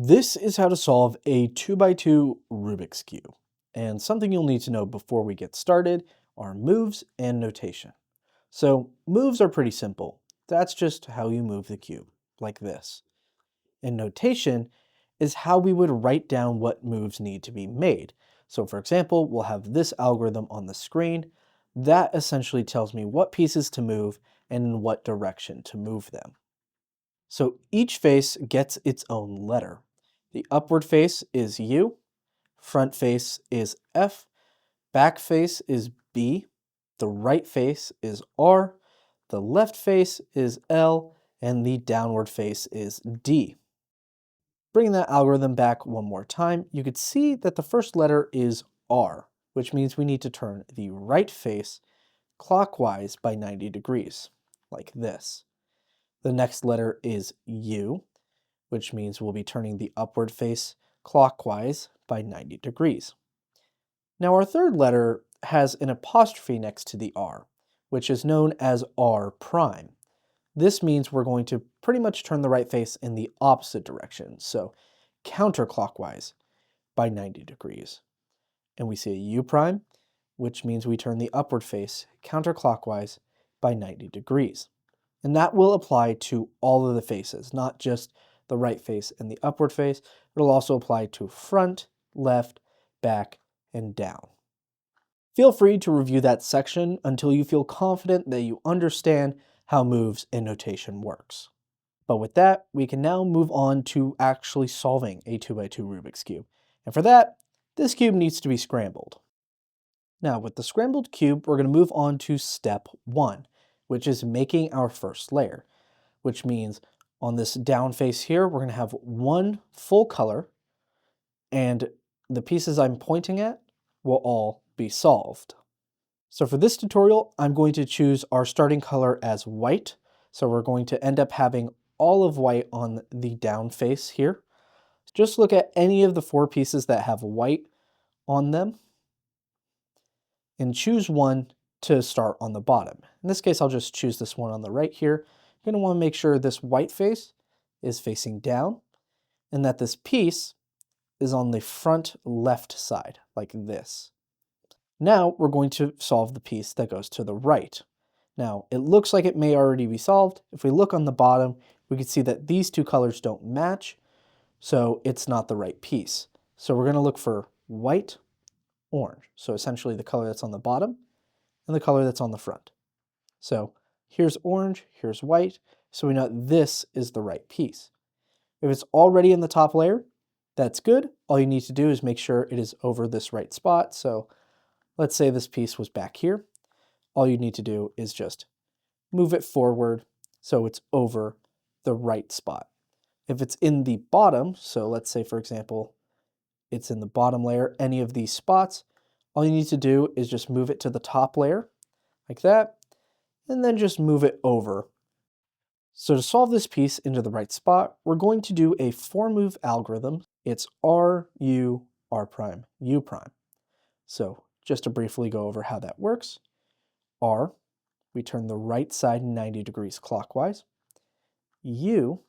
This is how to solve a 2x2 Rubik's Cube. And something you'll need to know before we get started are moves and notation. So moves are pretty simple. That's just how you move the cube, like this. And notation is how we would write down what moves need to be made. So for example, we'll have this algorithm on the screen. That essentially tells me what pieces to move and in what direction to move them. So each face gets its own letter. The upward face is U, front face is F, back face is B, the right face is R, the left face is L, and the downward face is D. Bringing that algorithm back one more time, you could see that the first letter is R, which means we need to turn the right face clockwise by 90 degrees, like this. The next letter is U, which means we'll be turning the upward face clockwise by 90 degrees. Now our third letter has an apostrophe next to the R, which is known as R prime. This means we're going to pretty much turn the right face in the opposite direction, so counterclockwise by 90 degrees. And we see a U prime, which means we turn the upward face counterclockwise by 90 degrees. And that will apply to all of the faces, not just the right face and the upward face. It'll also apply to front, left, back, and down. Feel free to review that section until you feel confident that you understand how moves and notation works. But with that, we can now move on to actually solving a 2x2 Rubik's Cube. And for that, this cube needs to be scrambled. Now with the scrambled cube, we're going to move on to step 1, which is making our first layer, which means on this down face here, we're going to have one full color, and the pieces I'm pointing at will all be solved. So for this tutorial, I'm going to choose our starting color as white. So we're going to end up having all of white on the down face here. Just look at any of the 4 pieces that have white on them and choose one to start on the bottom. In this case, I'll just choose this one on the right here. You're going to want to make sure this white face is facing down and that this piece is on the front left side, like this. Now we're going to solve the piece that goes to the right. Now it looks like it may already be solved. If we look on the bottom, we can see that these 2 colors don't match, so it's not the right piece. So we're going to look for white, orange. So essentially the color that's on the bottom and the color that's on the front. So here's orange, here's white, so we know this is the right piece. If it's already in the top layer, that's good. All you need to do is make sure it is over this right spot. So let's say this piece was back here. All you need to do is just move it forward so it's over the right spot. If it's in the bottom, so let's say for example, it's in the bottom layer, any of these spots, all you need to do is just move it to the top layer, like that, and then just move it over. So to solve this piece into the right spot, we're going to do a 4-move algorithm. It's R, U, R prime, U prime. So just to briefly go over how that works, R, we turn the right side 90 degrees clockwise. U,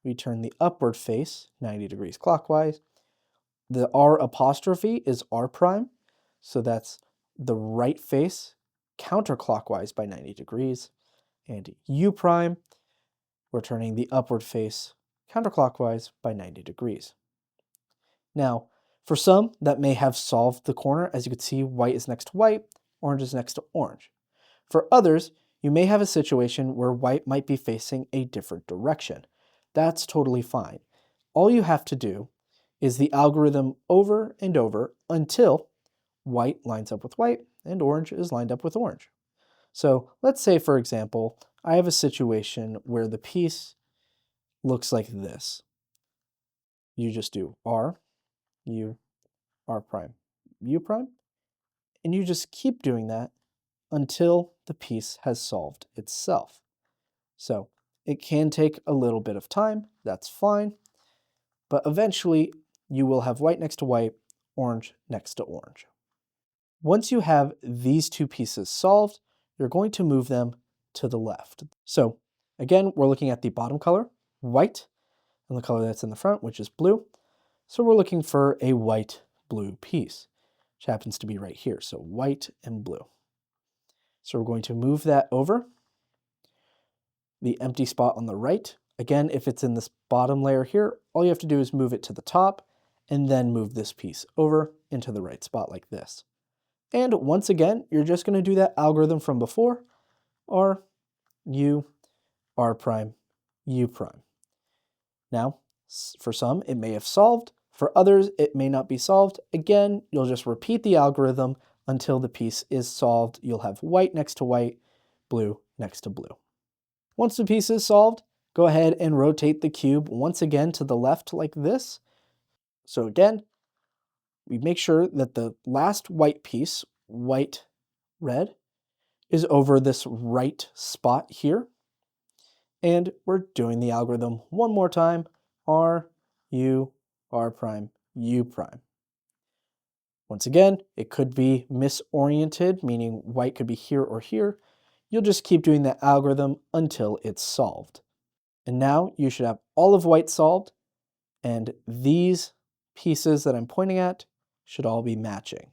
we turn the upward face 90 degrees clockwise. The R apostrophe is R prime, so that's the right face counterclockwise by 90 degrees. And U prime, we're turning the upward face counterclockwise by 90 degrees. Now, for some, that may have solved the corner. As you can see, white is next to white, orange is next to orange. For others, you may have a situation where white might be facing a different direction. That's totally fine. All you have to do is the algorithm over and over until white lines up with white and orange is lined up with orange. So let's say, for example, I have a situation where the piece looks like this. You just do R, U, R prime, U prime, and you just keep doing that until the piece has solved itself. So it can take a little bit of time, that's fine, but eventually you will have white next to white, orange next to orange. Once you have these 2 pieces solved, you're going to move them to the left. So again, we're looking at the bottom color, white, and the color that's in the front, which is blue. So we're looking for a white-blue piece, which happens to be right here. So white and blue. So we're going to move that over. The empty spot on the right, again, if it's in this bottom layer here, all you have to do is move it to the top and then move this piece over into the right spot like this. And once again, you're just going to do that algorithm from before, R, U, R prime, U prime. Now, for some, it may have solved. For others, it may not be solved. Again, you'll just repeat the algorithm until the piece is solved. You'll have white next to white, blue next to blue. Once the piece is solved, go ahead and rotate the cube once again to the left like this. So again, we make sure that the last white piece, white, red, is over this right spot here. And we're doing the algorithm one more time, R, U, R prime, U prime. Once again, it could be misoriented, meaning white could be here or here. You'll just keep doing that algorithm until it's solved. And now you should have all of white solved, and these pieces that I'm pointing at should all be matching.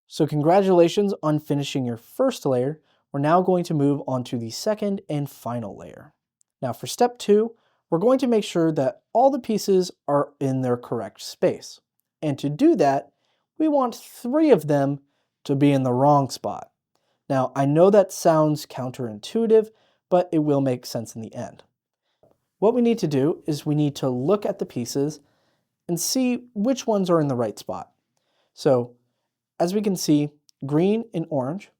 So congratulations on finishing your first layer. We're now going to move on to the second and final layer. Now for step 2, we're going to make sure that all the pieces are in their correct space. And to do that, we want 3 of them to be in the wrong spot. Now I know that sounds counterintuitive, but it will make sense in the end. What we need to do is we need to look at the pieces and see which ones are in the right spot. So as we can see, green and orange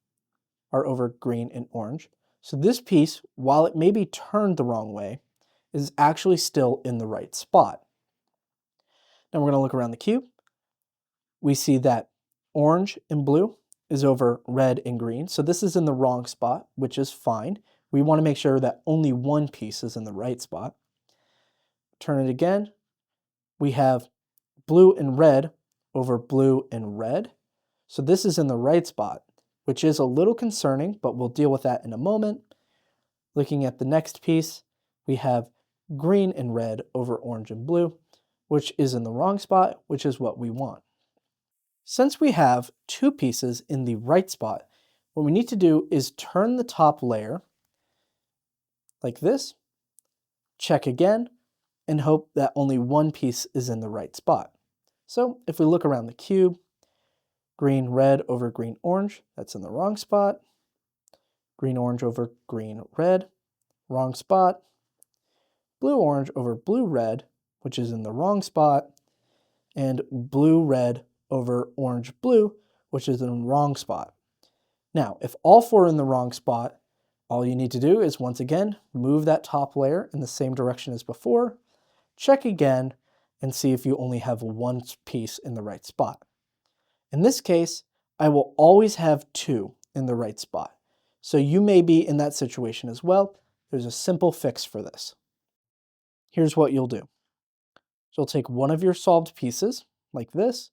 are over green and orange. So this piece, while it may be turned the wrong way, is actually still in the right spot. Now we're going to look around the cube. We see that orange and blue is over red and green. So this is in the wrong spot, which is fine. We want to make sure that only one piece is in the right spot. Turn it again. We have blue and red over blue and red. So this is in the right spot, which is a little concerning, but we'll deal with that in a moment. Looking at the next piece, we have green and red over orange and blue, which is in the wrong spot, which is what we want. Since we have 2 pieces in the right spot, what we need to do is turn the top layer like this, check again, and hope that only one piece is in the right spot. So if we look around the cube, green, red over green, orange, that's in the wrong spot. Green, orange over green, red, wrong spot. Blue, orange over blue, red, which is in the wrong spot. And blue, red over orange, blue, which is in the wrong spot. Now, if all 4 are in the wrong spot, all you need to do is once again, move that top layer in the same direction as before, check again, and see if you only have one piece in the right spot. In this case, I will always have 2 in the right spot. So you may be in that situation as well. There's a simple fix for this. Here's what you'll do. You'll take one of your solved pieces, like this,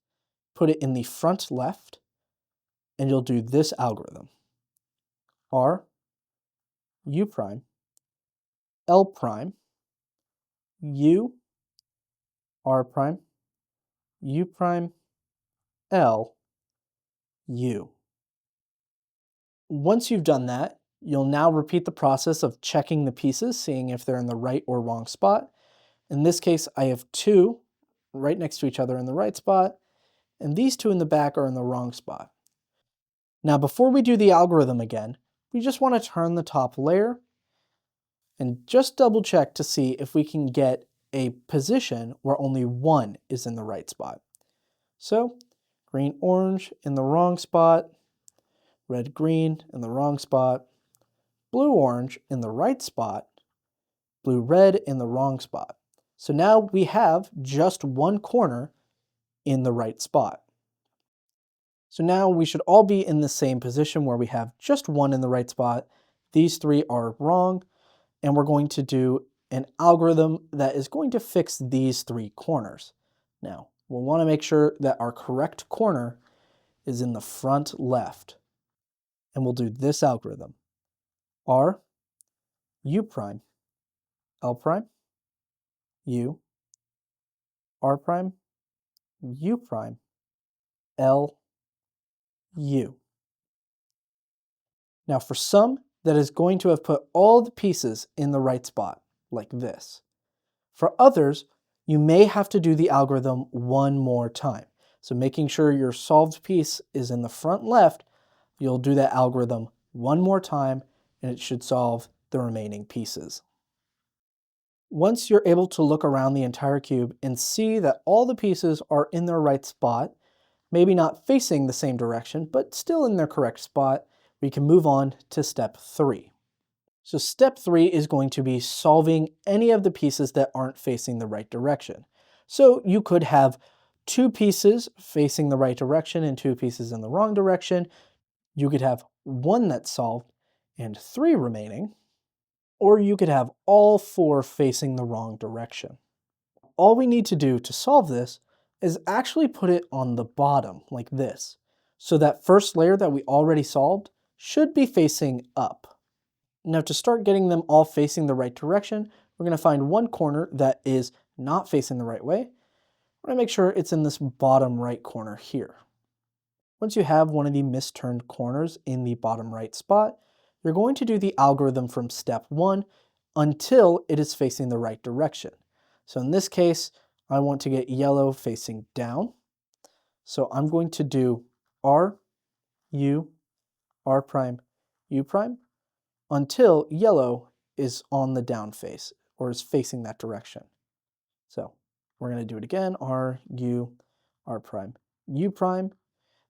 put it in the front left, and you'll do this algorithm. R, U prime, L prime, U, R prime, U prime, L, U. Once you've done that, you'll now repeat the process of checking the pieces, seeing if they're in the right or wrong spot. In this case, I have 2 right next to each other in the right spot, and these 2 in the back are in the wrong spot. Now, before we do the algorithm again, we just want to turn the top layer and just double check to see if we can get a position where only one is in the right spot. So, green, orange in the wrong spot, red, green in the wrong spot, blue, orange in the right spot, blue, red in the wrong spot. So now we have just one corner in the right spot. So now we should all be in the same position where we have just one in the right spot. These 3 are wrong, and we're going to do an algorithm that is going to fix these 3 corners. Now, we'll want to make sure that our correct corner is in the front left. And we'll do this algorithm. R, U prime, L prime, U, R prime, U prime, L, U. Now for some, that is going to have put all the pieces in the right spot, like this. For others, you may have to do the algorithm one more time. So making sure your solved piece is in the front left, you'll do that algorithm one more time and it should solve the remaining pieces. Once you're able to look around the entire cube and see that all the pieces are in their right spot, maybe not facing the same direction, but still in their correct spot, we can move on to step 3. So step 3 is going to be solving any of the pieces that aren't facing the right direction. So you could have 2 pieces facing the right direction and 2 pieces in the wrong direction. You could have 1 that's solved and 3 remaining, or you could have all 4 facing the wrong direction. All we need to do to solve this is actually put it on the bottom like this. So that first layer that we already solved should be facing up. Now to start getting them all facing the right direction, we're going to find one corner that is not facing the right way. We're going to make sure it's in this bottom right corner here. Once you have one of the misturned corners in the bottom right spot, you're going to do the algorithm from step 1 until it is facing the right direction. So in this case, I want to get yellow facing down. So I'm going to do R, U, R prime, U prime, until yellow is on the down face, or is facing that direction. So we're going to do it again, R, U, R prime, U prime.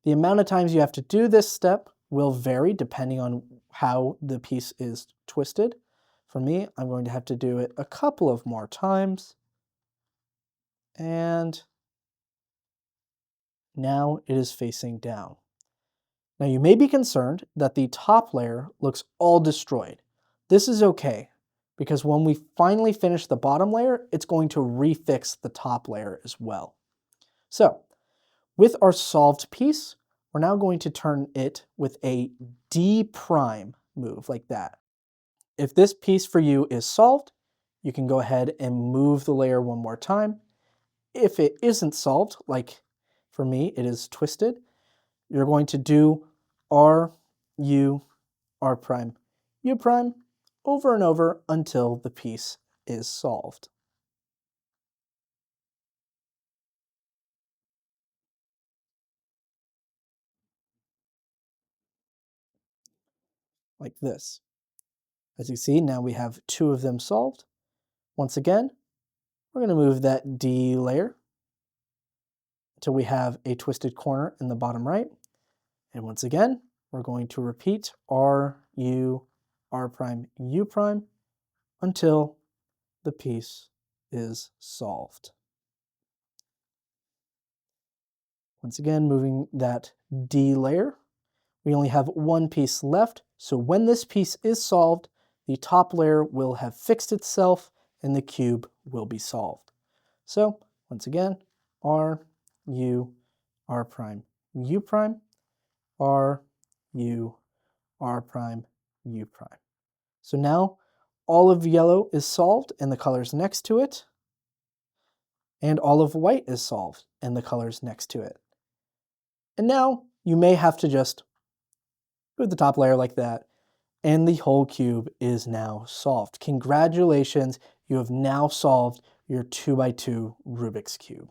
The amount of times you have to do this step will vary depending on how the piece is twisted. For me, I'm going to have to do it a couple of more times. And now it is facing down. Now you may be concerned that the top layer looks all destroyed. This is okay, because when we finally finish the bottom layer, it's going to refix the top layer as well. So with our solved piece, we're now going to turn it with a D prime move like that. If this piece for you is solved, you can go ahead and move the layer one more time. If it isn't solved, like for me, it is twisted, you're going to do R, U, R prime, U prime over and over until the piece is solved. Like this. As you see, now we have 2 of them solved. Once again, we're going to move that D layer until we have a twisted corner in the bottom right. And once again, we're going to repeat R, U, R prime, U prime until the piece is solved. Once again, moving that D layer. We only have one piece left, so when this piece is solved, the top layer will have fixed itself and the cube will be solved. So once again, R, U, R prime, U prime, R, U, R prime, U prime. So now all of yellow is solved and the colors next to it, and all of white is solved and the colors next to it. And now you may have to just move the top layer like that, and the whole cube is now solved. Congratulations, you have now solved your 2x2 Rubik's Cube.